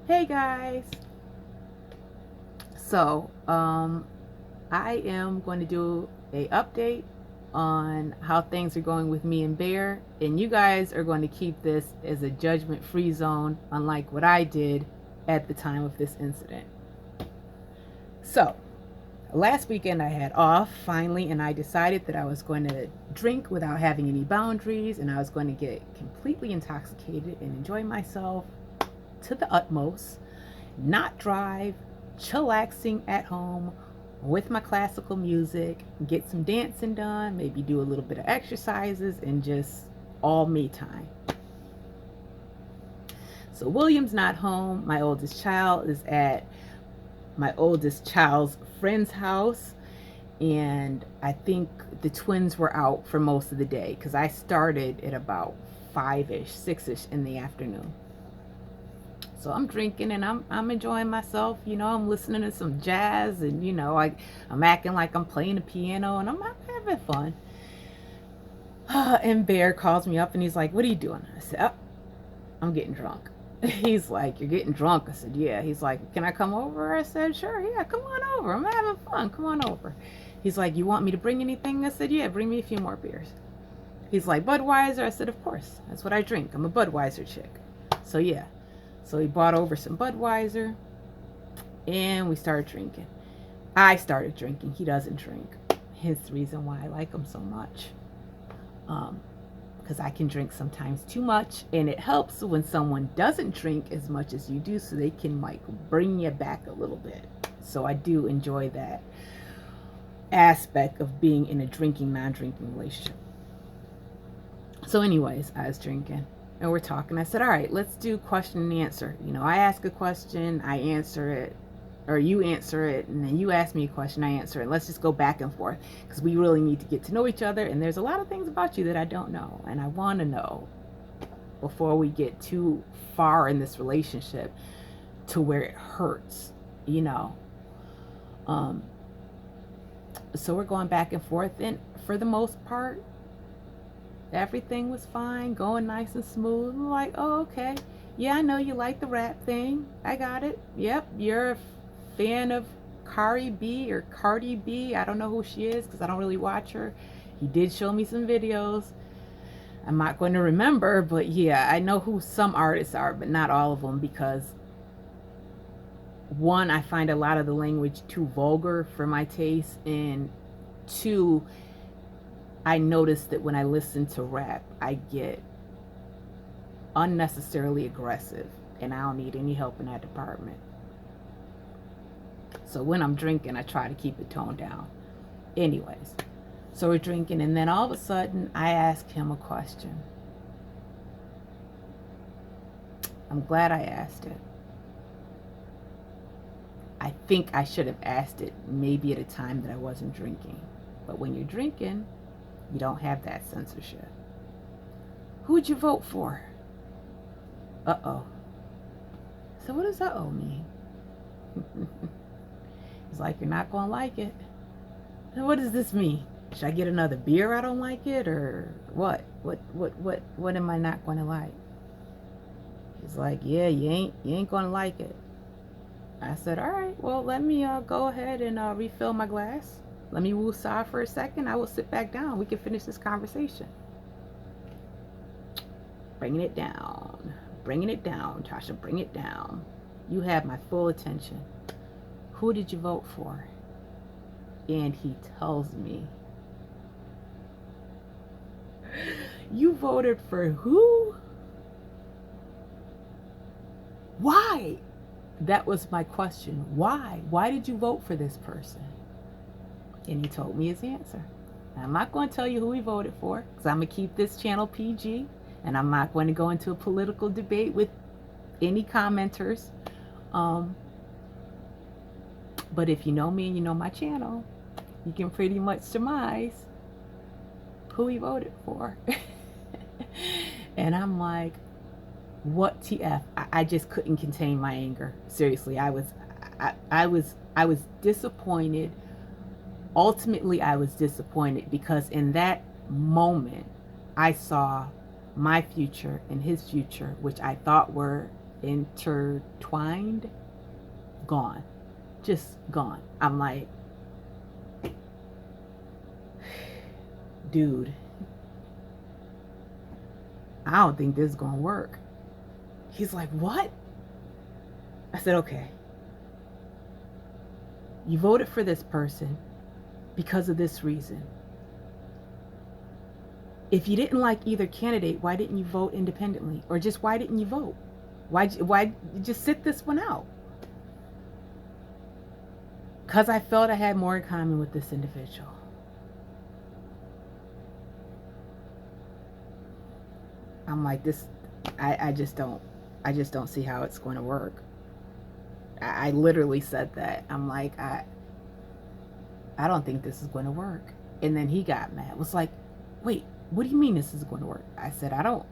Hey guys. So, I am going to do a update on how things are going with me and Bear, and you guys are going to keep this as a judgment-free zone, unlike what I did at the time of this incident. So, last weekend I had off finally, and I decided that I was going to drink without having any boundaries, and I was going to get completely intoxicated and enjoy myself to the utmost, not drive, chillaxing at home with my classical music, get some dancing done, maybe do a little bit of exercises, and just all me time. So William's not home. My oldest child is at my oldest child's friend's house, and I think the twins were out for most of the day because I started at about 5-ish, 6-ish in the afternoon. So I'm drinking and I'm enjoying myself. I'm listening to some jazz, and I'm acting like I'm playing the piano, and I'm having fun. And Bear calls me up and he's like, "What are you doing?" I said, "Oh, I'm getting drunk." He's like, "You're getting drunk?" I said, "Yeah." He's like, "Can I come over?" I said, "Sure, yeah, come on over. I'm having fun. Come on over." He's like, "You want me to bring anything?" I said, "Yeah, bring me a few more beers." He's like, "Budweiser?" I said, "Of course. That's what I drink. I'm a Budweiser chick." So yeah. So he brought over some Budweiser, and we started drinking. I started drinking. He doesn't drink. Hence the reason why I like him so much. Because I can drink sometimes too much, and it helps when someone doesn't drink as much as you do, so they can like bring you back a little bit. So I do enjoy that aspect of being in a drinking, non-drinking relationship. So anyways, I was drinking and we're talking. I said, "All right, let's do question and answer. I ask a question, I answer it, or you answer it, and then you ask me a question, I answer it. Let's just go back and forth because we really need to get to know each other, and there's a lot of things about you that I don't know, and I want to know before we get too far in this relationship to where it hurts, So we're going back and forth, and for the most part, everything was fine, going nice and smooth. I'm like, "Oh, okay. Yeah, I know you like the rap thing. I got it. Yep, you're a fan of Cardi B. I don't know who she is because I don't really watch her. He did show me some videos. I'm not going to remember, but yeah, I know who some artists are, but not all of them because, one, I find a lot of the language too vulgar for my taste, and two, I notice that when I listen to rap, I get unnecessarily aggressive, and I don't need any help in that department. So when I'm drinking, I try to keep it toned down. Anyways, so we're drinking, and then all of a sudden, I ask him a question. I'm glad I asked it. I think I should have asked it maybe at a time that I wasn't drinking. But when you're drinking, you don't have that censorship. "Who'd you vote for?" Uh-oh. So what does uh-oh mean? It's like, "You're not gonna like it." And what does this mean? Should I get another beer? I don't like it, or what? What am I not gonna like? He's like, "Yeah, you ain't gonna like it." I said, "All right, well, let me go ahead and refill my glass. Let me woosah for a second. I will sit back down. We can finish this conversation." Bringing it down, Tasha, bring it down. You have my full attention. "Who did you vote for?" And he tells me, "You voted for who? Why?" That was my question. Why? Why did you vote for this person? And he told me his answer. I'm not going to tell you who he voted for because I'm going to keep this channel PG, and I'm not going to go into a political debate with any commenters. But if you know me and you know my channel, you can pretty much surmise who he voted for. And I'm like, what TF? I just couldn't contain my anger. Seriously, I was disappointed. Ultimately, I was disappointed because in that moment, I saw my future and his future, which I thought were intertwined, gone, just gone. I'm like, dude, I don't think this is gonna work. He's like, what? I said, okay, you voted for this person because of this reason. If you didn't like either candidate, why didn't you vote independently? Or just why didn't you vote? Why just sit this one out? Because I felt I had more in common with this individual. I'm like, this, I just don't see how it's going to work. I literally said that. I'm like, I don't think this is going to work. And then he got mad. Was like, wait, what do you mean this is going to work? I said, I don't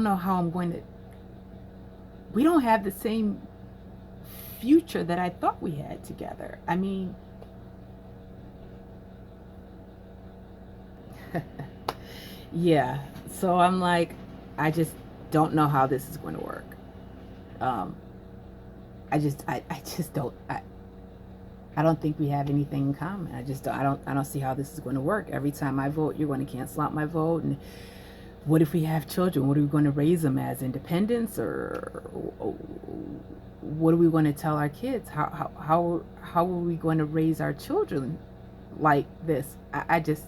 know how I'm going to. We don't have the same future that I thought we had together. I mean, yeah. So I'm like, I just don't know how this is going to work. I just don't. I don't think we have anything in common. I don't see how this is going to work. Every time I vote, you're going to cancel out my vote. And what if we have children? What are we going to raise them as, independents, or what are we going to tell our kids? How are we going to raise our children like this? I just,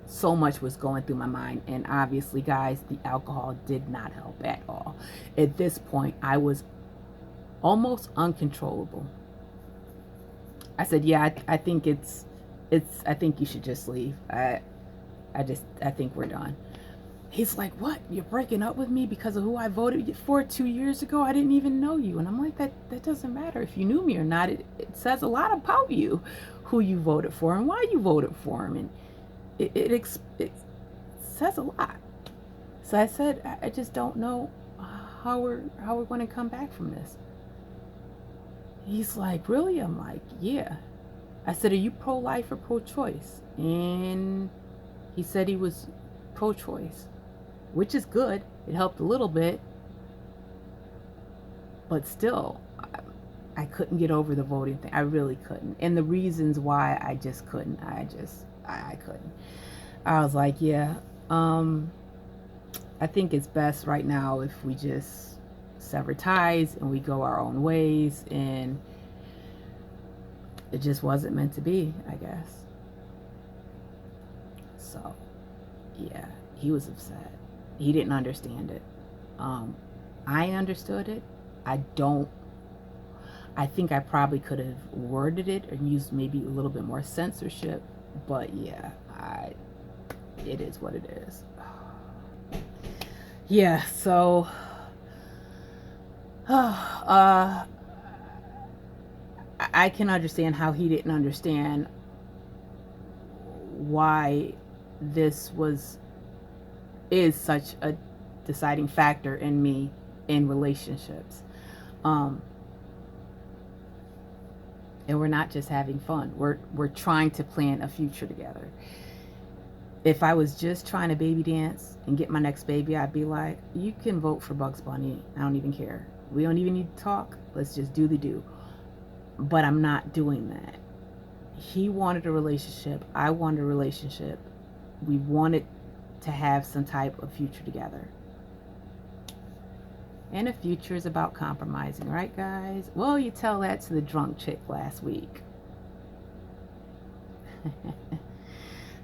so much was going through my mind. And obviously, guys, the alcohol did not help at all. At this point, I was almost uncontrollable. I said, yeah, I think I think you should just leave. I think we're done. He's like, what? You're breaking up with me because of who I voted for 2 years ago? I didn't even know you. And I'm like, that doesn't matter if you knew me or not. It says a lot about you, who you voted for and why you voted for him. And it says a lot. So I said, I just don't know how we're going to come back from this. He's like, really? I'm like, yeah. I said, are you pro-life or pro-choice? And he said he was pro-choice, which is good. It helped a little bit. But still, I couldn't get over the voting thing. I really couldn't. And the reasons why I just couldn't. I couldn't. I was like, yeah, I think it's best right now if we just sever ties and we go our own ways. And it just wasn't meant to be, I guess. So yeah, he was upset. He didn't understand it. I understood it. I think I probably could have worded it or used maybe a little bit more censorship, but yeah, it is what it is. Yeah, so I can understand how he didn't understand why this is such a deciding factor in me in relationships. And we're not just having fun. We're trying to plan a future together. If I was just trying to baby dance and get my next baby, I'd be like, you can vote for Bugs Bunny. I don't even care. We don't even need to talk. Let's just do the do. But I'm not doing that. He wanted a relationship. I wanted a relationship. We wanted to have some type of future together. And a future is about compromising, right, guys? Well, you tell that to the drunk chick last week.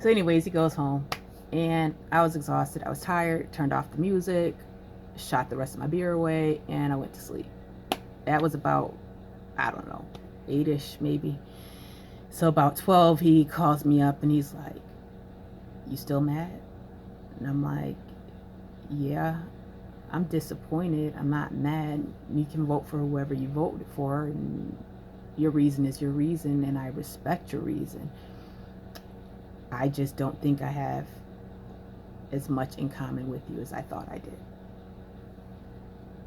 So anyways, he goes home. And I was exhausted. I was tired. Turned off the music. Shot the rest of my beer away. And I went to sleep. That was about, I don't know, 8-ish maybe. So about 12, he calls me up and he's like, you still mad? And I'm like, yeah, I'm disappointed. I'm not mad. You can vote for whoever you voted for, and your reason is your reason, and I respect your reason. I just don't think I have as much in common with you as I thought I did.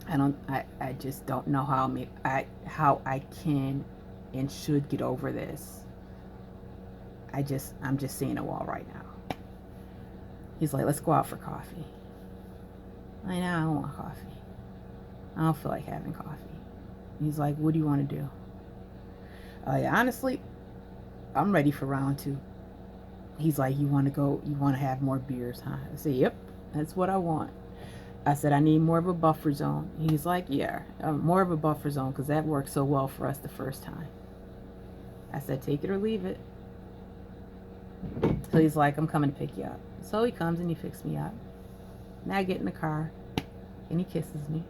I just don't know how I can and should get over this. I'm just seeing a wall right now. He's like, let's go out for coffee. I know, I don't want coffee. I don't feel like having coffee. He's like, what do you want to do? Honestly, I'm ready for round two. He's like, you want to go, you want to have more beers, huh? I said, yep, that's what I want. I said, I need more of a buffer zone. He's like, yeah, more of a buffer zone because that worked so well for us the first time. I said, take it or leave it. So he's like, I'm coming to pick you up. So he comes and he picks me up. Now I get in the car and he kisses me.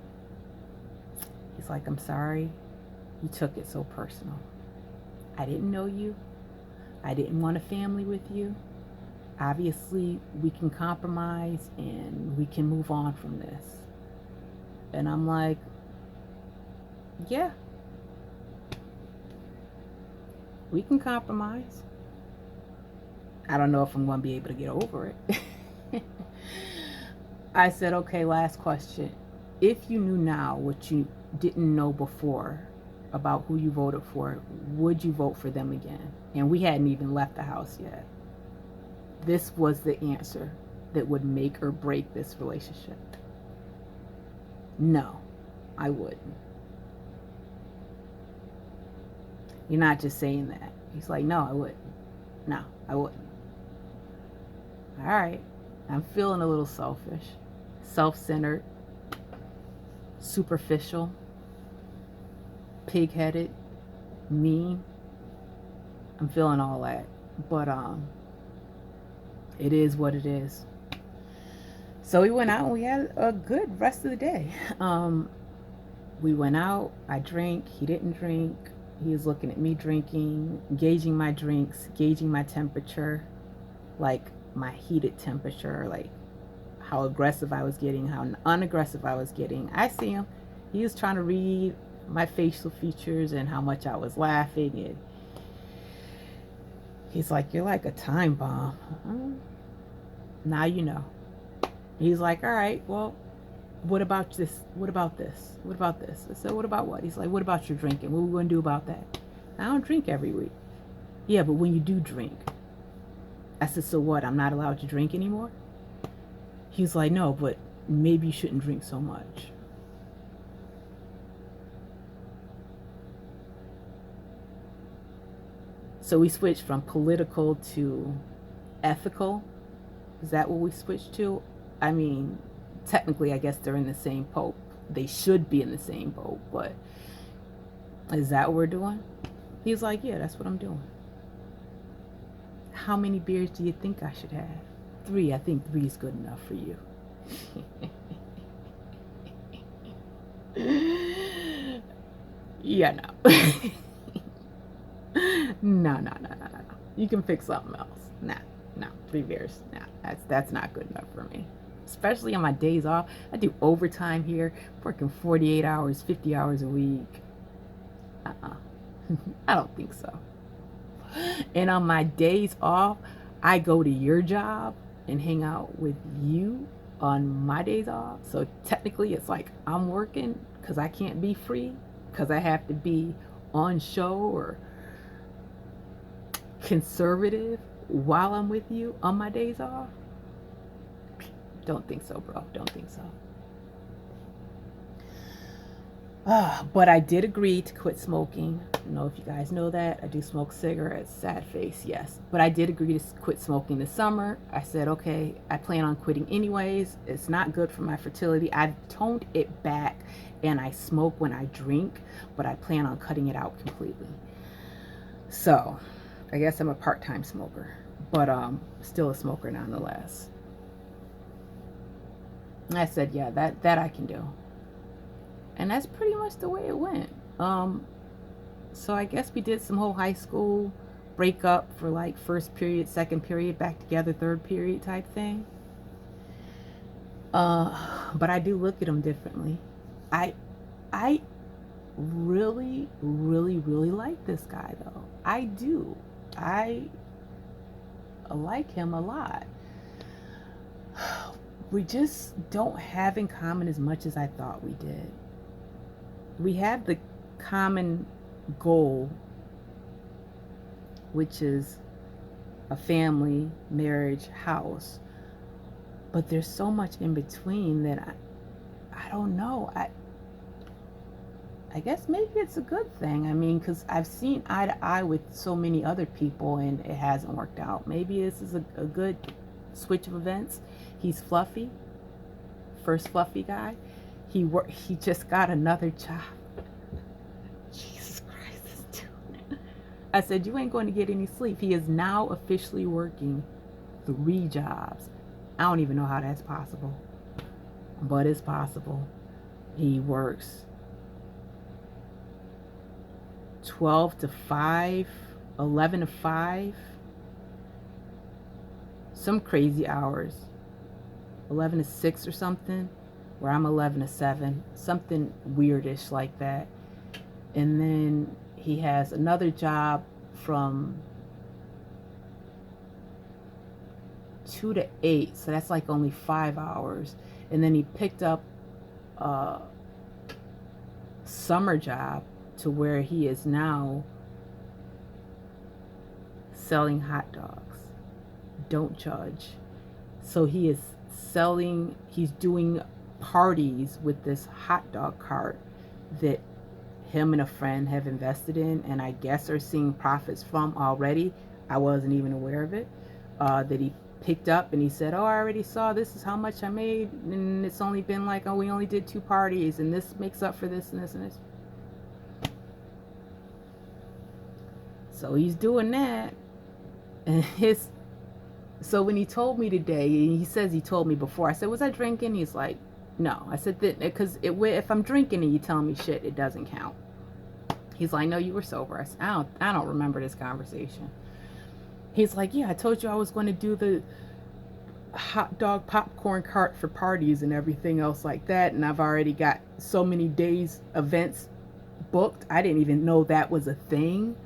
He's like, I'm sorry you took it so personal. I didn't know you. I didn't want a family with you. Obviously, we can compromise and we can move on from this. And I'm like, yeah, we can compromise. I don't know if I'm going to be able to get over it. I said, okay, last question. If you knew now what you didn't know before about who you voted for, would you vote for them again? And we hadn't even left the house yet. This was the answer that would make or break this relationship. No, I wouldn't. You're not just saying that. He's like, no, I wouldn't. No, I wouldn't. All right. I'm feeling a little selfish, self-centered, superficial, pig-headed, mean. I'm feeling all that. But it is what it is. So we went out and we had a good rest of the day. We went out, I drank, he didn't drink. He was looking at me drinking, gauging my drinks, gauging my temperature, like my heated temperature, like how aggressive I was getting, how unaggressive I was getting. I see him. He was trying to read my facial features and how much I was laughing. And he's like, you're like a time bomb. Now you know. He's like, all right, well, what about this? What about this? What about this? I said, what about what? He's like, what about your drinking? What are we going to do about that? I don't drink every week. Yeah, but when you do drink. I said, so what? I'm not allowed to drink anymore? He's like, no, but maybe you shouldn't drink so much. So we switched from political to ethical. Is that what we switched to? I mean, technically, I guess they're in the same boat. They should be in the same boat, but is that what we're doing? He's like, yeah, that's what I'm doing. How many beers do you think I should have? 3. I think 3 is good enough for you. Yeah, no. No. You can pick something else. No. 3 beers. No, that's not good enough for me. Especially on my days off. I do overtime here, working 48 hours, 50 hours a week. I don't think so. And on my days off, I go to your job and hang out with you on my days off. So technically it's like I'm working because I can't be free because I have to be on show or conservative while I'm with you on my days off. Don't think so, bro. Don't think so. But I did agree to quit smoking. I don't know if you guys know that. I do smoke cigarettes. Sad face, yes. But I did agree to quit smoking this summer. I said, okay, I plan on quitting anyways. It's not good for my fertility. I've toned it back and I smoke when I drink, but I plan on cutting it out completely. So I guess I'm a part-time smoker, but still a smoker nonetheless. And I said, yeah, that I can do. And that's pretty much the way it went. So I guess we did some whole high school breakup for like first period, second period, back together, third period type thing. But I do look at them differently. I really like this guy though. I do. I like him a lot. We just don't have in common as much as I thought we did. We have the common goal, which is a family, marriage, house. But there's so much in between that I don't know. I guess maybe it's a good thing. I mean, because I've seen eye to eye with so many other people and it hasn't worked out. Maybe this is a good switch of events. He's fluffy, first fluffy guy. He just got another job. Jesus Christ, this dude. I said, you ain't going to get any sleep. He is now officially working 3 jobs. I don't even know how that's possible, but it's possible. He works 12 to 5, 11 to 5, some crazy hours, 11 to 6 or something, where I'm 11 to 7, something weirdish like that. And then he has another job from 2 to 8, so that's like only 5 hours. And then he picked up a summer job to where he is now selling hot dogs. Don't judge. So he's doing parties with this hot dog cart that him and a friend have invested in, and I guess are seeing profits from already. I wasn't even aware of it. That he picked up and he said, oh, I already saw, this is how much I made, and it's only been like, oh, we only did 2 parties and this makes up for this and this and this. So he's doing that. And so when he told me today, he says he told me before, I said, was I drinking? He's like, no. I said, because if I'm drinking and you tell me shit, it doesn't count. He's like, no, you were sober. I said, I don't remember this conversation. He's like, yeah, I told you I was going to do the hot dog popcorn cart for parties and everything else like that, and I've already got so many days events booked. I didn't even know that was a thing,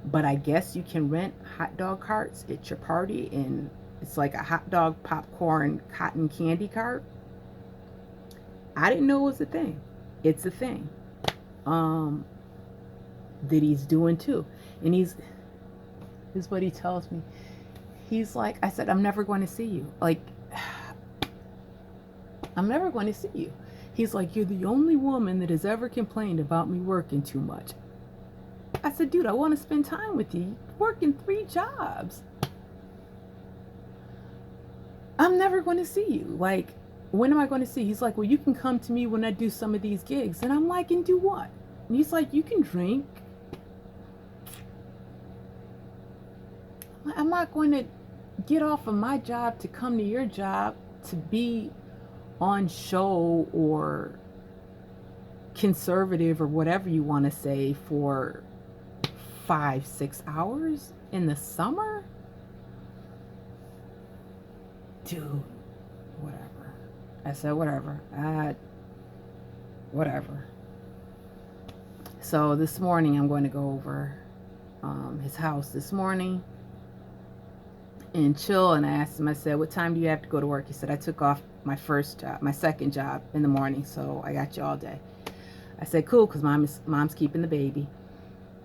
but I guess you can rent hot dog carts at your party, and it's like a hot dog popcorn cotton candy cart. I didn't know it was a thing. It's a thing that he's doing too. And this is what he tells me. He's like, I said, I'm never going to see you. Like, I'm never going to see you. He's like, you're the only woman that has ever complained about me working too much. I said, dude, I want to spend time with you. You're working 3 jobs. I'm never going to see you. Like, when am I going to see you? He's like, well, you can come to me when I do some of these gigs. And I'm like, and do what? And he's like, you can drink. I'm not going to get off of my job to come to your job to be on show or conservative or whatever you want to say for 5-6 hours in the summer. Dude, whatever. I said, whatever. Whatever. So this morning I'm going to go over his house this morning and chill. And I asked him, I said, what time do you have to go to work? He said, I took off my second job in the morning, so I got you all day. I said, cool, because mom's keeping the baby.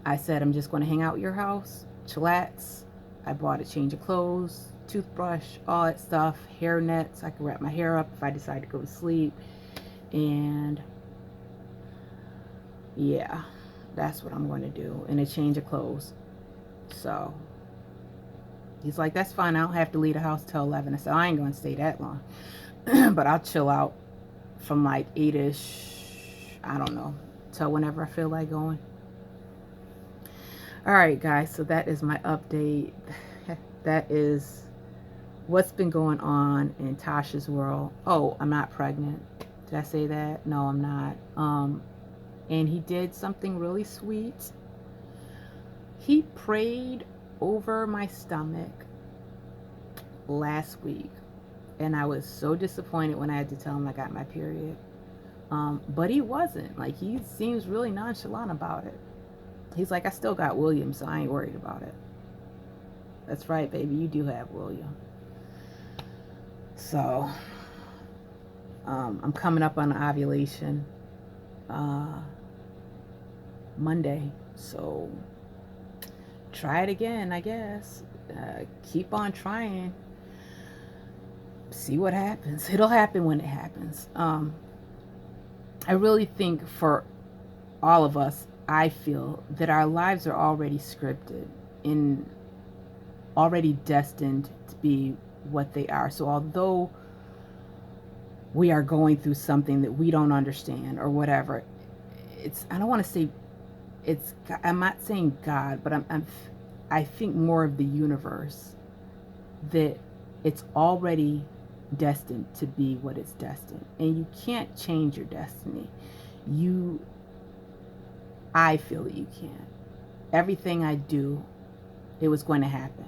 I said, I'm just going to hang out at your house, chillax. I bought a change of clothes, toothbrush, all that stuff, hair nets. I can wrap my hair up if I decide to go to sleep. And yeah, that's what I'm going to do, and a change of clothes. So he's like, that's fine. I don't have to leave the house till 11. I said, I ain't going to stay that long. But I'll chill out from like 8-ish, I don't know, till whenever I feel like going. All right, guys, so that is my update. That is what's been going on in Tasha's world. Oh, I'm not pregnant. Did I say that? No, I'm not. And he did something really sweet. He prayed over my stomach last week, and I was so disappointed when I had to tell him I got my period. But he wasn't. Like, he seems really nonchalant about it. He's like, I still got William, so I ain't worried about it. That's right, baby, you do have William. So I'm coming up on ovulation Monday, so try it again, I guess. Keep on trying. See what happens. It'll happen when it happens. I really think for all of us, I feel that our lives are already scripted and already destined to be what they are. So although we are going through something that we don't understand or whatever, I don't want to say I'm not saying God, but I think more of the universe, that it's already destined to be what it's destined, and you can't change your destiny. I feel that you can't. Everything I do, it was going to happen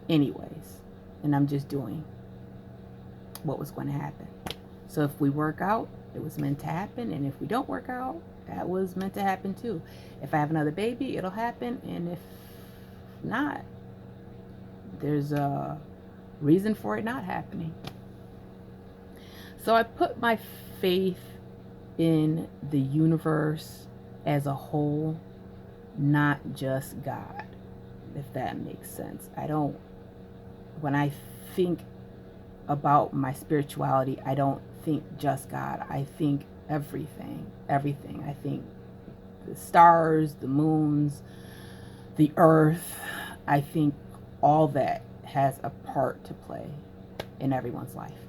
anyways, and I'm just doing what was going to happen. So if we work out, it was meant to happen, and if we don't work out, that was meant to happen too. If I have another baby, it'll happen, and if not, there's a reason for it not happening. So I put my faith in the universe as a whole, not just God, if that makes sense. When I think about my spirituality, I don't think just God. I think everything. I think the stars, the moons, the earth. I think all that has a part to play in everyone's life.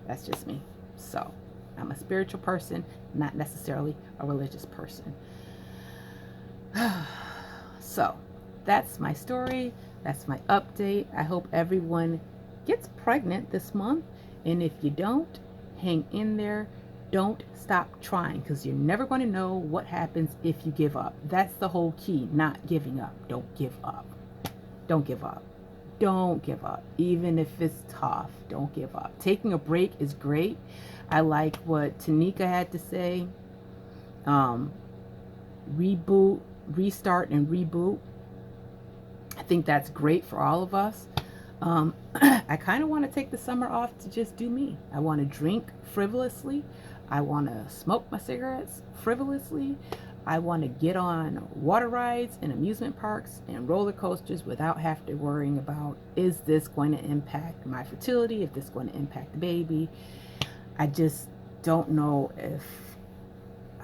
That's just me. So I'm a spiritual person, not necessarily a religious person. So that's my story. That's my update. I hope everyone gets pregnant this month. And if you don't, hang in there. Don't stop trying, because you're never going to know what happens if you give up. That's the whole key, not giving up. Don't give up. Don't give up. Don't give up. Even if it's tough, don't give up. Taking a break is great. I like what Tanika had to say. Reboot, restart, and reboot. I think that's great for all of us. I kind of want to take the summer off to just do me. I want to drink frivolously. I want to smoke my cigarettes frivolously. I want to get on water rides and amusement parks and roller coasters without having to worrying about, is this going to impact my fertility? If this is going to impact the baby? I just don't know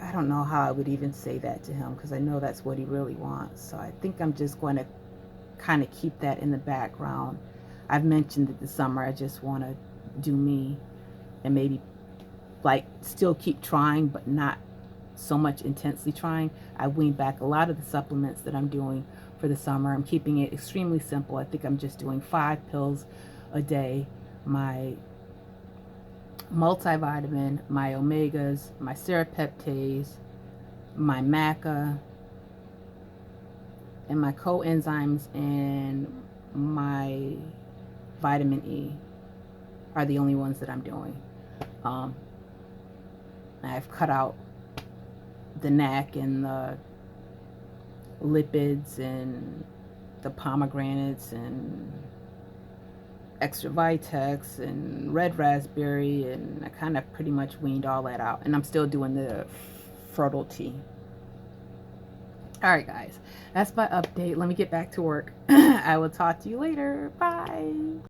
I don't know how I would even say that to him, because I know that's what he really wants. So I think I'm just going to kind of keep that in the background. I've mentioned that this summer I just want to do me, and maybe like still keep trying, but not so much intensely trying. I weaned back a lot of the supplements that I'm doing for the summer. I'm keeping it extremely simple. I think I'm just doing 5 pills a day. My multivitamin, my omegas, my serapeptase, my maca, and my coenzymes, and my vitamin E are the only ones that I'm doing. I've cut out the NAC and the lipids and the pomegranates and extra vitex and red raspberry, and I kind of pretty much weaned all that out, and I'm still doing the fertile tea. All right, guys, that's my update. Let me get back to work. I will talk to you later. Bye.